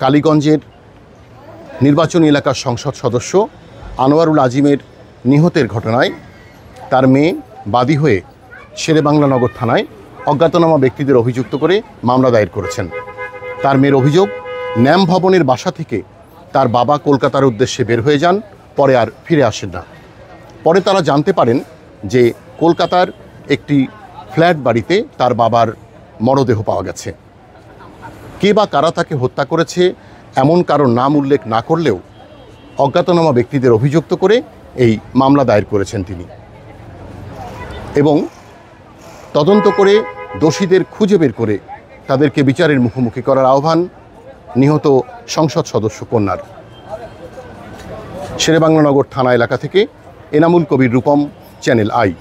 কালীগঞ্জের নির্বাচনী এলাকার সংসদ সদস্য আনোয়ারুল আজিমের নিহতের ঘটনায় তার মেয়ে বাদী হয়ে শেরেবাংলা নগর থানায় অজ্ঞাতনামা ব্যক্তিদের অভিযুক্ত করে মামলা দায়ের করেছেন। তার মেয়ের অভিযোগ, ন্যাম ভবনের বাসা থেকে তার বাবা কলকাতার উদ্দেশ্যে বের হয়ে যান, পরে আর ফিরে আসেন না। পরে তারা জানতে পারেন যে কলকাতার একটি ফ্ল্যাট বাড়িতে তার বাবার মরদেহ পাওয়া গেছে। কে বা কারা তাকে হত্যা করেছে এমন কারোর নাম উল্লেখ না করলেও অজ্ঞাতনামা ব্যক্তিদের অভিযুক্ত করে এই মামলা দায়ের করেছেন তিনি, এবং তদন্ত করে দোষীদের খুঁজে বের করে তাদেরকে বিচারের মুখোমুখি করার আহ্বান নিহত সংসদ সদস্য কন্যার। শেরেবাংলা নগর থানা এলাকা থেকে এনামুল কবির রূপম, চ্যানেল আই।